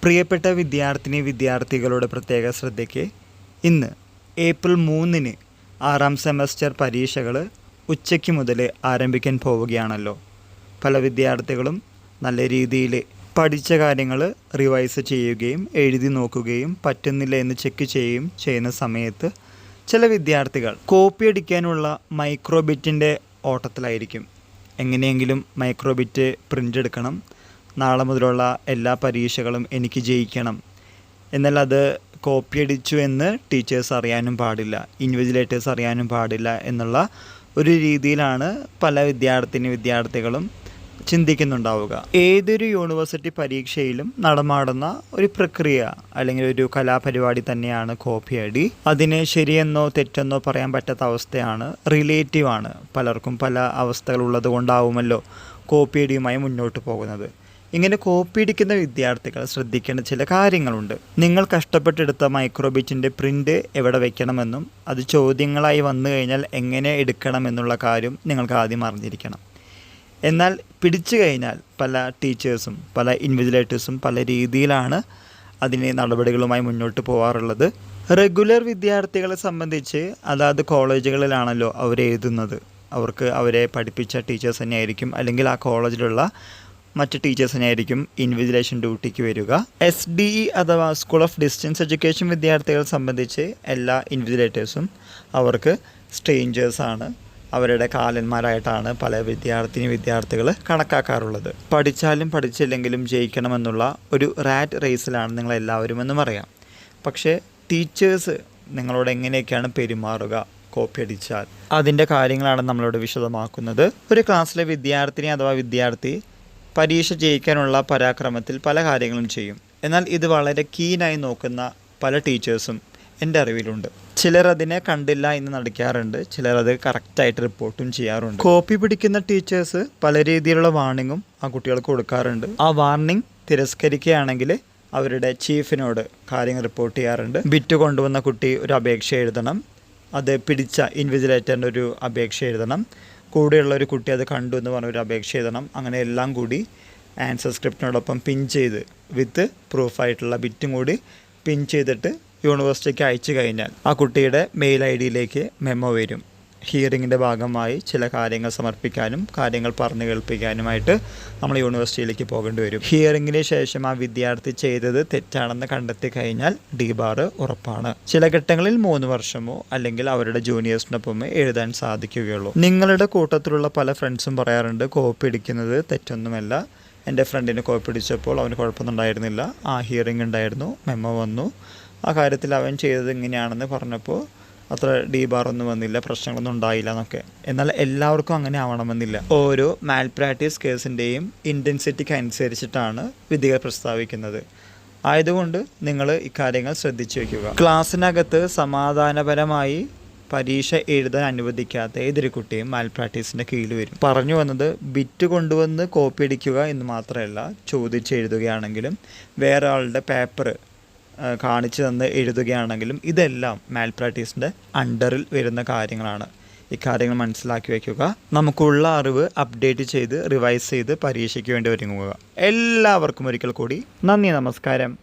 പ്രിയപ്പെട്ട വിദ്യാർത്ഥികളുടെ പ്രത്യേക ശ്രദ്ധയ്ക്ക് ഇന്ന് ഏപ്രിൽ 3-ന് 6ാം സെമസ്റ്റർ പരീക്ഷകൾ ഉച്ചയ്ക്ക് മുതൽ ആരംഭിക്കാൻ പോവുകയാണല്ലോ. പല വിദ്യാർത്ഥികളും നല്ല രീതിയിൽ പഠിച്ച കാര്യങ്ങൾ റിവൈസ് ചെയ്യുകയും എഴുതി നോക്കുകയും പറ്റുന്നില്ല എന്ന് ചെക്ക് ചെയ്യുകയും ചെയ്യുന്ന സമയത്ത് ചില വിദ്യാർത്ഥികൾ കോപ്പി അടിക്കാനുള്ള മൈക്രോബിറ്റിൻ്റെ ഓട്ടത്തിലായിരിക്കും. എങ്ങനെയെങ്കിലും മൈക്രോബിറ്റ് പ്രിൻ്റ് എടുക്കണം, നാളെ മുതലുള്ള എല്ലാ പരീക്ഷകളും എനിക്ക് ജയിക്കണം. എന്നാൽ അത് കോപ്പി അടിച്ചു എന്ന് ടീച്ചേഴ്സ് അറിയാനും പാടില്ല, ഇൻവിജിലേറ്റേഴ്സ് അറിയാനും പാടില്ല എന്നുള്ള ഒരു രീതിയിലാണ് പല വിദ്യാർത്ഥികളും ചിന്തിക്കുന്നുണ്ടാവുക. ഏതൊരു യൂണിവേഴ്സിറ്റി പരീക്ഷയിലും നടമാടുന്ന ഒരു പ്രക്രിയ അല്ലെങ്കിൽ ഒരു കലാപരിപാടി തന്നെയാണ് കോപ്പി അടി. അതിന് ശരിയെന്നോ തെറ്റെന്നോ പറയാൻ പറ്റാത്ത അവസ്ഥയാണ്, റിലേറ്റീവാണ്. പലർക്കും പല അവസ്ഥകൾ ഉള്ളത് കൊണ്ടാവുമല്ലോ കോപ്പി അടിയുമായി മുന്നോട്ട് പോകുന്നത്. ഇങ്ങനെ കോപ്പി അടിക്കുന്ന വിദ്യാർത്ഥികൾ ശ്രദ്ധിക്കേണ്ട ചില കാര്യങ്ങളുണ്ട്. നിങ്ങൾ കഷ്ടപ്പെട്ടെടുത്ത മൈക്രോബിറ്റിൻ്റെ പ്രിൻ്റ് എവിടെ വയ്ക്കണമെന്നും അത് ചോദ്യങ്ങളായി വന്നു കഴിഞ്ഞാൽ എങ്ങനെ എടുക്കണമെന്നുള്ള കാര്യം നിങ്ങൾക്ക് ആദ്യം അറിഞ്ഞിരിക്കണം. എന്നാൽ പിടിച്ചു കഴിഞ്ഞാൽ പല ടീച്ചേഴ്സും പല ഇൻവിജിലേറ്റേഴ്സും പല രീതിയിലാണ് അതിന് നടപടികളുമായി മുന്നോട്ട് പോകാറുള്ളത്. റെഗുലർ വിദ്യാർത്ഥികളെ സംബന്ധിച്ച് അതാത് കോളേജുകളിലാണല്ലോ അവർ എഴുതുന്നത്. അവർക്ക് അവരെ പഠിപ്പിച്ച ടീച്ചേഴ്സ് തന്നെയായിരിക്കും, അല്ലെങ്കിൽ ആ കോളേജിലുള്ള മറ്റ് ടീച്ചേഴ്സ് തന്നെയായിരിക്കും ഇൻവിജിലേഷൻ ഡ്യൂട്ടിക്ക് വരിക. SDE അഥവാ സ്കൂൾ ഓഫ് ഡിസ്റ്റൻസ് എഡ്യൂക്കേഷൻ വിദ്യാർത്ഥികളെ സംബന്ധിച്ച് എല്ലാ ഇൻവിജിലേറ്റേഴ്സും അവർക്ക് സ്ട്രേഞ്ചേഴ്സാണ്, അവരുടെ കാലന്മാരായിട്ടാണ് പല വിദ്യാർത്ഥികൾ കണക്കാക്കാറുള്ളത്. പഠിച്ചാലും പഠിച്ചില്ലെങ്കിലും ജയിക്കണമെന്നുള്ള ഒരു റാറ്റ് റേസിലാണ് നിങ്ങളെല്ലാവരും എന്ന് പറയാം. പക്ഷേ ടീച്ചേഴ്സ് നിങ്ങളോട് എങ്ങനെയൊക്കെയാണ് പെരുമാറുക കോപ്പി അടിച്ചാൽ, അതിൻ്റെ കാര്യങ്ങളാണ് നമ്മളോട് വിശദമാക്കുന്നത്. ഒരു ക്ലാസ്സിലെ വിദ്യാർത്ഥി പരീക്ഷ ജയിക്കാനുള്ള പരാക്രമത്തിൽ പല കാര്യങ്ങളും ചെയ്യും. എന്നാൽ ഇത് വളരെ കീനായി നോക്കുന്ന പല ടീച്ചേഴ്സും എൻ്റെ അറിവിലുണ്ട്. ചിലർ അതിനെ കണ്ടില്ല എന്ന് നടിക്കാറുണ്ട്, ചിലർ അത് കറക്റ്റായിട്ട് റിപ്പോർട്ടും ചെയ്യാറുണ്ട്. കോപ്പി പിടിക്കുന്ന ടീച്ചേഴ്സ് പല രീതിയിലുള്ള വാർണിങ്ങും ആ കുട്ടികൾക്ക് കൊടുക്കാറുണ്ട്. ആ വാർണിംഗ് തിരസ്കരിക്കുകയാണെങ്കിൽ അവരുടെ ചീഫിനോട് കാര്യങ്ങൾ റിപ്പോർട്ട് ചെയ്യാറുണ്ട്. ബിറ്റ് കൊണ്ടുവന്ന കുട്ടി ഒരു അപേക്ഷ എഴുതണം, അത് പിടിച്ച ഇൻവിജിലേറ്ററിൻ്റെ ഒരു അപേക്ഷ എഴുതണം, കൂടെയുള്ള ഒരു കുട്ടി അത് കണ്ടു എന്ന് പറഞ്ഞൊരു അപേക്ഷ എഴുതണം. അങ്ങനെ എല്ലാം കൂടി ആൻസർ സ്ക്രിപ്റ്റിനോടൊപ്പം പിൻ ചെയ്ത് വിത്ത് പ്രൂഫായിട്ടുള്ള ബിറ്റും കൂടി പിൻ ചെയ്തിട്ട് യൂണിവേഴ്സിറ്റിക്ക് അയച്ചു കഴിഞ്ഞാൽ ആ കുട്ടിയുടെ മെയിൽ ID-യിലേക്ക് മെമ്മോ വരും. ഹിയറിങ്ങിൻ്റെ ഭാഗമായി ചില കാര്യങ്ങൾ സമർപ്പിക്കാനും കാര്യങ്ങൾ പറഞ്ഞു കേൾപ്പിക്കാനുമായിട്ട് നമ്മൾ യൂണിവേഴ്സിറ്റിയിലേക്ക് പോകേണ്ടി വരും. ഹിയറിങ്ങിന് ശേഷം ആ വിദ്യാർത്ഥി ചെയ്തത് തെറ്റാണെന്ന് കണ്ടെത്തി കഴിഞ്ഞാൽ D-ബാർ ഉറപ്പാണ്. ചില ഘട്ടങ്ങളിൽ 3 വർഷമോ അല്ലെങ്കിൽ അവരുടെ ജൂനിയേഴ്സിനൊപ്പമേ എഴുതാൻ സാധിക്കുകയുള്ളൂ. നിങ്ങളുടെ കൂട്ടത്തിലുള്ള പല ഫ്രണ്ട്സും പറയാറുണ്ട് കോപ്പി അടിക്കുന്നത് തെറ്റൊന്നുമല്ല, എൻ്റെ ഫ്രണ്ടിന് കോപ്പി അടിച്ചപ്പോൾ അവന് കുഴപ്പമൊന്നും ഉണ്ടായിരുന്നില്ല, ആ ഹിയറിംഗ് ഉണ്ടായിരുന്നു, മെമ്മോ വന്നു, ആ കാര്യത്തിൽ അവൻ ചെയ്തത് ഇങ്ങനെയാണെന്ന് പറഞ്ഞപ്പോൾ അത്ര D-ബാർ ഒന്നും വന്നില്ല, പ്രശ്നങ്ങളൊന്നും ഉണ്ടായില്ല എന്നൊക്കെ. എന്നാൽ എല്ലാവർക്കും അങ്ങനെ ആവണമെന്നില്ല. ഓരോ മാൽ പ്രാക്ടീസ് കേസിൻ്റെയും ഇൻറ്റൻസിറ്റിക്ക് അനുസരിച്ചിട്ടാണ് വിധികൾ പ്രസ്താവിക്കുന്നത്. ആയതുകൊണ്ട് നിങ്ങൾ ഇക്കാര്യങ്ങൾ ശ്രദ്ധിച്ചു വയ്ക്കുക. ക്ലാസ്സിനകത്ത് സമാധാനപരമായി പരീക്ഷ എഴുതാൻ അനുവദിക്കാത്ത ഏതൊരു കുട്ടിയും മാൽ പ്രാക്ടീസിൻ്റെ കീഴിൽ വരും. പറഞ്ഞു വന്നത് ബിറ്റ് കൊണ്ടുവന്ന് കോപ്പി അടിക്കുക എന്ന് മാത്രമല്ല, ചോദിച്ചെഴുതുകയാണെങ്കിലും വേറെ ആളുടെ പേപ്പർ കാണിച്ചു തന്ന് എഴുതുകയാണെങ്കിലും ഇതെല്ലാം മാൽ പ്രാക്ടീസിൻ്റെ അണ്ടറിൽ വരുന്ന കാര്യങ്ങളാണ്. ഇക്കാര്യങ്ങൾ മനസ്സിലാക്കി വയ്ക്കുക. നമുക്കുള്ള അറിവ് അപ്ഡേറ്റ് ചെയ്ത് റിവൈസ് ചെയ്ത് പരീക്ഷയ്ക്ക് വേണ്ടി ഒരുങ്ങുക. എല്ലാവർക്കും ഒരിക്കൽ കൂടി നന്ദി, നമസ്കാരം.